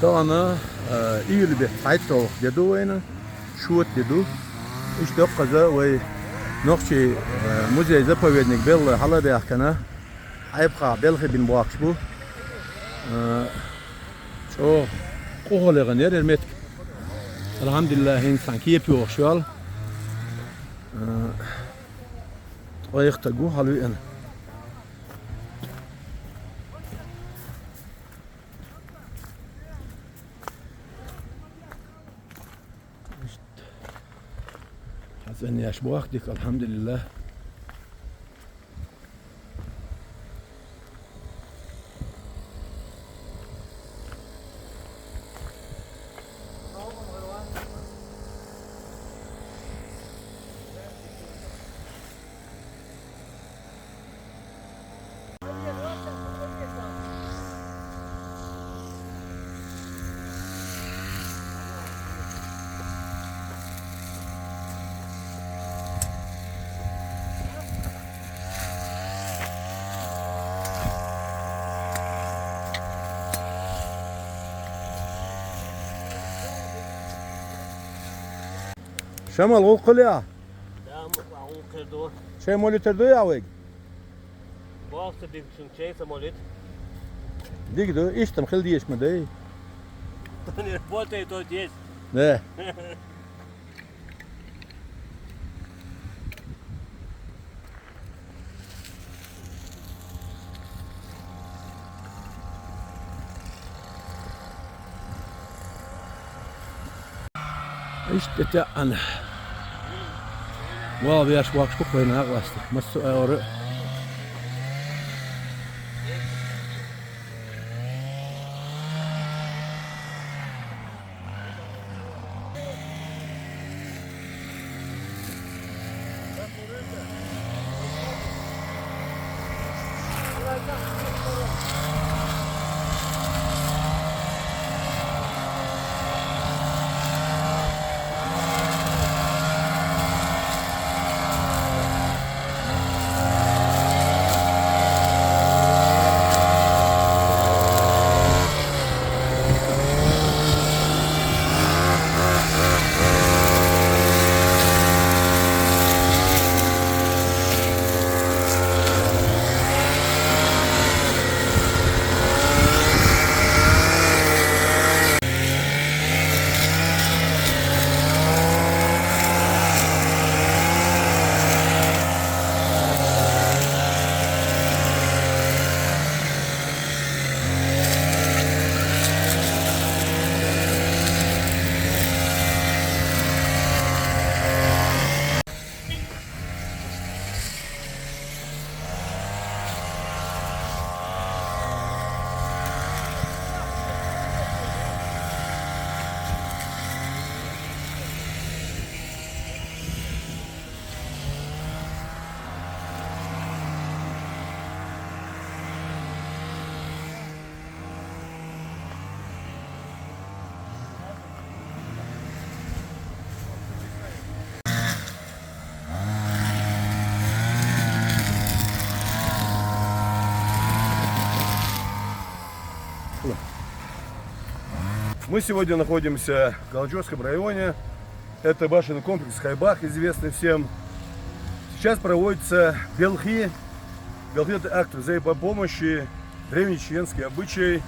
Tağına iyi bir hayat ol dedi oyunu. Şut dedi. İşte kaza ve nokçi muzey zapovednik belli hala deyakana. Ayıpka belki bin bu akış bu. Çok koğulayın yer ermet. Elhamdülillah insan ki yapıyor şu an. Ayıkta gu halı yani. Hasan yaş bu akdik elhamdülillah. Şamal o ya. Şey moliter do ya veg. Bu hafta bir şey samolet. Digdo iştem khil diyeş mi dey. Ne bote to diye. Ne? İşte te ana. Wow, wir schwach spucken nach was. Musst du eure Мы сегодня находимся в Галджорском районе. Это башенный комплекс Хайбах, известный всем. Сейчас проводится Белхи. Белхи — это акт взаимопомощи, древний чеченский обычай.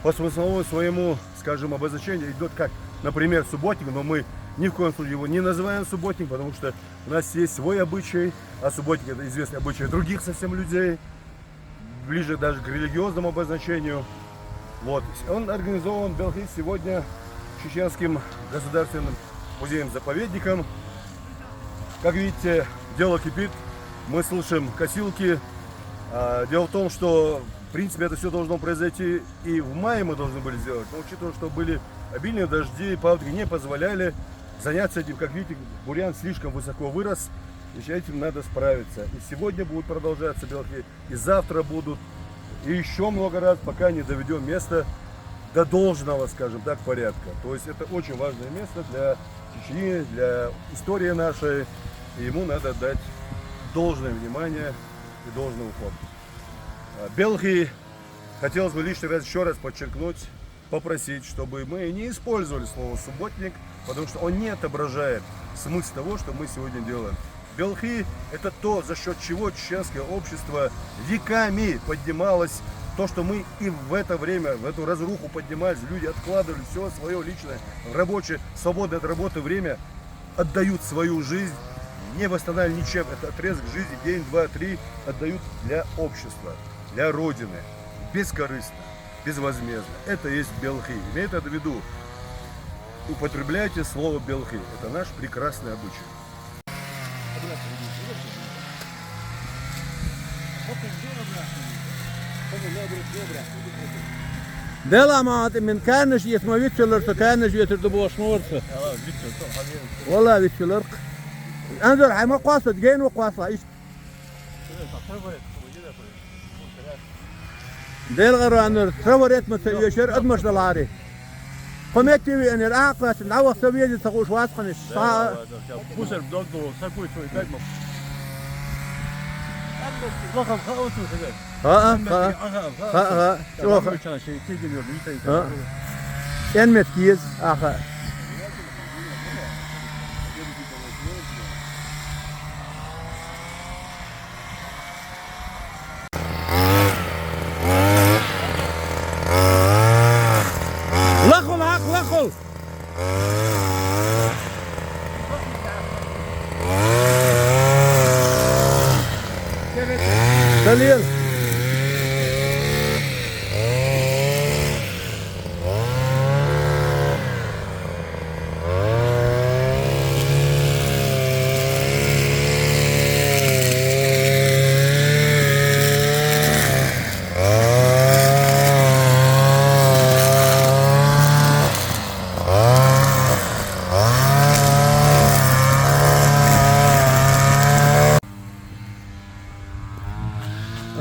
По смысловому своему, скажем, обозначению идет как, например, субботник, но мы ни в коем случае его не называем субботник, потому что у нас есть свой обычай, а субботник — это известный обычай других совсем людей, ближе даже к религиозному обозначению. Вот. Он организован Белхи сегодня Чеченским государственным музеем-заповедником. Как видите, дело кипит, мы слышим косилки. Дело в том, что в принципе это все должно произойти и в мае мы должны были сделать, но учитывая, что были обильные дожди, паводки не позволяли заняться этим. Как видите, бурьян слишком высоко вырос, и с этим надо справиться. И сегодня будут продолжаться Белхи, и завтра будут. И еще много раз, пока не доведем место до должного, скажем так, порядка. То есть это очень важное место для Чечни, для истории нашей. И ему надо дать должное внимание и должный уход. Белхи, хотелось бы лишний раз еще раз подчеркнуть, попросить, чтобы мы не использовали слово «субботник», потому что он не отображает смысл того, что мы сегодня делаем. Белхи – это то, за счет чего чеченское общество веками поднималось. То, что мы и в это время, в эту разруху поднимались, люди откладывали все свое личное, рабочее, свободное от работы время, отдают свою жизнь, не восстанавливая ничем. Это отрезок жизни, день, два, три, отдают для общества, для Родины, бескорыстно, безвозмездно. Это есть белхи. Имейте это в виду. Употребляйте слово белхи. Это наш прекрасный обычай. دلا ما من كانش اسمه ويتشلر كانش يتردبوا شمورته والله ويتشلر انظر حما قاصد جين وقاصة ايش ديل غير انر تروريت متيشر ادمش دلاري قمتي ان العاقة العوض سويدي تقوش واسقنش بوسر بدو سكوي شوي كلمة رقم خاوتو كذا ها شوف en metkiyiz aha lakul hak lakul Dalil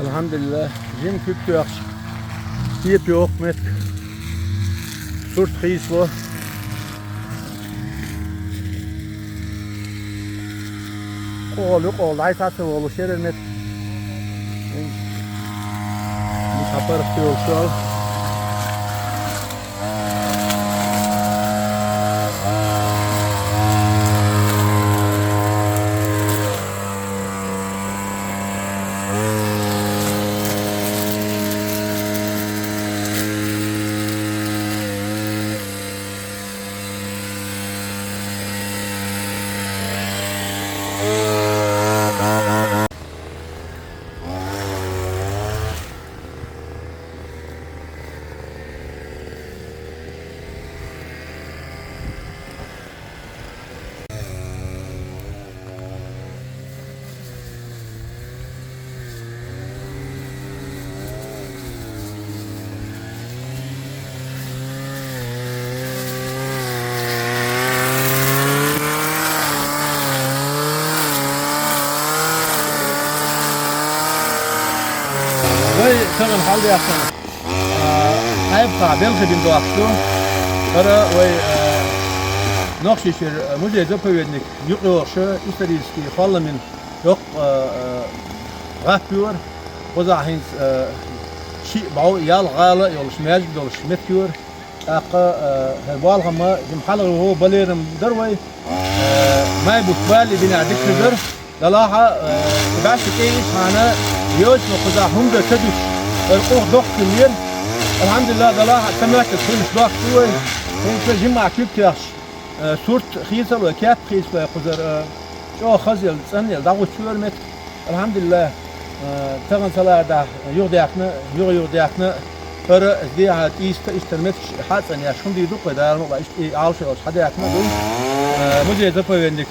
Elhamdülillah, jim küptüğüş, yep yok met, surt xis var. Qol, aysatı olu şerer met. Bu saparık diyor şu an. شغل حالي أحسن هيبقى بيلخي بين دوابشتو ترى وي نقشي شير مجد زبويدنك يقوشة إستريسكي خالة من يق غافيور وزع هينز شيء بعو يال غالة يولش ماجد يولش متكور أقا هالوالغا ما جمحلغ وهو باليرم دروي ما يبوت بالي بنعدك خزر للاحة تبعشك إيش معنا يوش وقزع هم ده تدوش القوه ضغط كمير الحمد لله دلاها سمعت الفيلم ضغط شوي هو جمع كيبتاش صورت خيسل وكاب خيس وقدر شو خزيل سنيل دعوت شوير مت الحمد لله تغن صلاة ده يغديكنا فر دي هات استلمت حاسن يا شكون دي دوق ده ما بقاش عاوش ولا حدا يكنا دول مجي زفوا عندك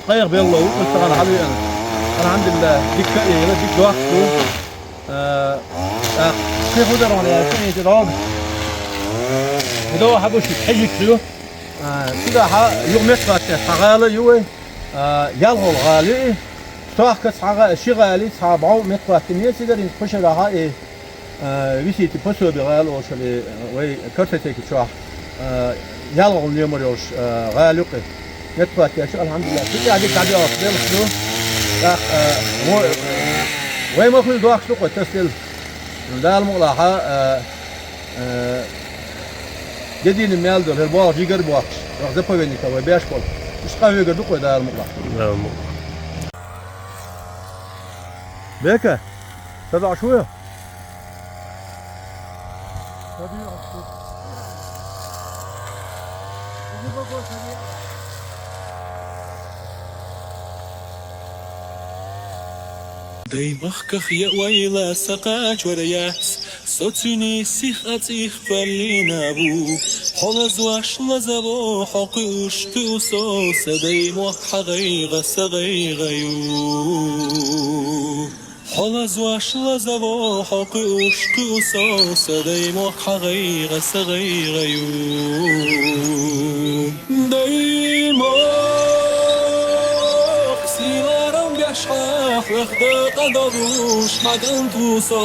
قير بالله واشتغل عليه الحمد لله ديك يلا ديك ضغط كيف قدروا على سنة جراب بدو حبوش حجك شو كده يوم يطلع حغالي يوي يلغو الغالي صح كس حغا شي غالي صعبوا مطلع كمية سيدر ينخش لها إيه ويسي تبصوا بغال وش اللي وي كرتتك شو يلغو اليوم يوش غالي مطلع كشو الحمد لله كده هذيك عادي أفضل شو وي ما كل دواك شو قلت تسل ده المغلقة Dediğini meldir, her bu jigar bu. Zapovednik var, 5 bol. Üç kahve gördük koy da almıkla. Tamam. Beka. Tabii şu ya. ديمخ يا ويلا سقاج ورياس صوتني سيخ أتيخ فلينا بو حلز واش لزبو حقوش كوسو سديمخ حغيغ سغيغيو حلز واش لزبو حقوش كوسو سديمخ حغيغ سغيغيو شاح وخدا قدروش مدن توسا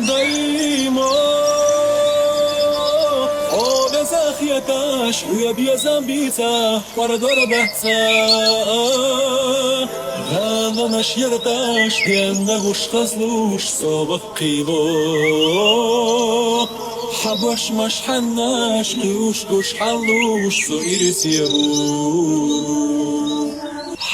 دايما آب زخیتش روی بیازم بیتا وردار بحثا غلانش یردش دیم نگوش خزلوش سابق قیبا حباش مشحنش قیوش گوش حلوش سویر سیبو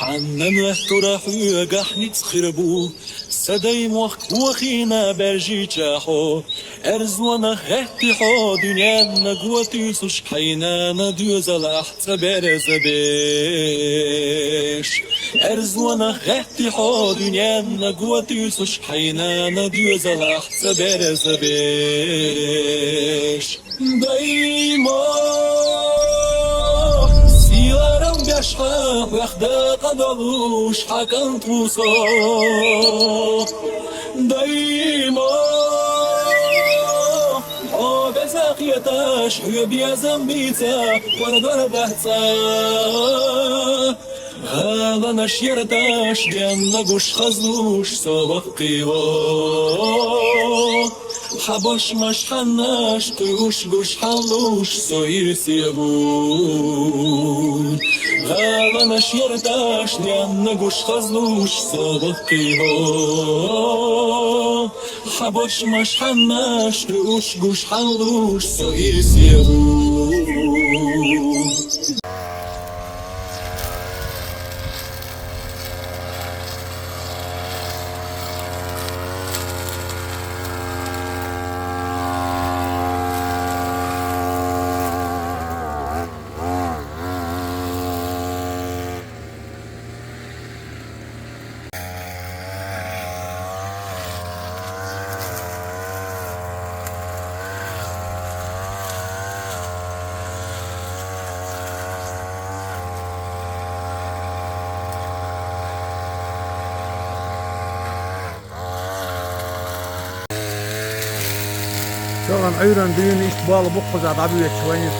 حنن وحتو حوية قحني تخربو سداي موخ وخينا برجي جاحو ارزوانا غهتي حو دنيانا قوتي سوش حينانا دوزل احتا برزبيش ارزوانا غهتي حو دنيانا قوتي سوش حينانا دوزل احتا برزبيش دايما يشحى وحدة قدروش حكم توصى دايما آب زاقيتاش هي بيازم بيتا وردار بحثا هذا نشيرتاش ديان نقوش خزلوش سابق قيوا حباش مشحناش قيوش قوش حلوش سوير سيبون هذا نشيرتاش ديان نقوش خزلوش سابق قيوا حباش مشحناش قيوش قوش حلوش سوير سيبون Şoğan ayran düğünü iş bağlı bu kıza da büyük şöyle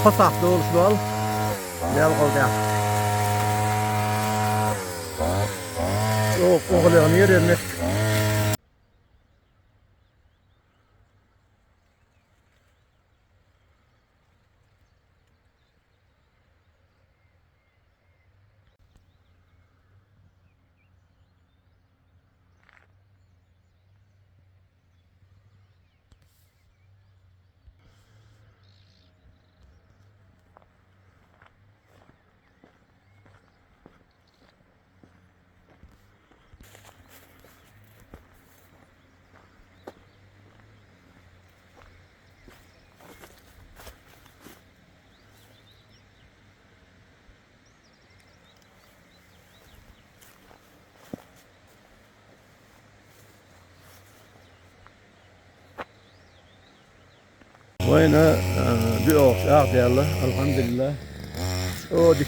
fasah doğru şual. Gel oldu. Yok oğlan yerine. وين بيقف قاعد يلا الحمد لله او ديك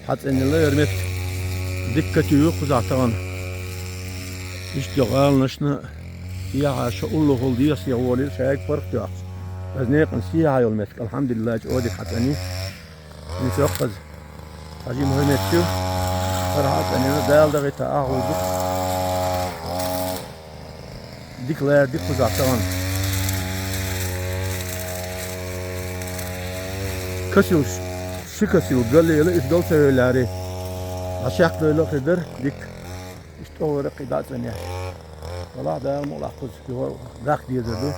حتى ان الله يرمت دكة يوقظ طبعا اشتغال نشنا يا شاء الله هول ديس يا ولي شايك فرق يا بس نيقن سيها يوم مسك الحمد لله او ديك حتى اني نتوقظ حاجي مهمة شو فرحات اني دال دغيتا اهو ديك لا ديك قزع طبعا كسيو شكسيو قال لي لا إفضل سويلاري عشاق له قدر ديك اشتغل قيدات ثانية والله ده ملاحظ هو ذاك ديزردو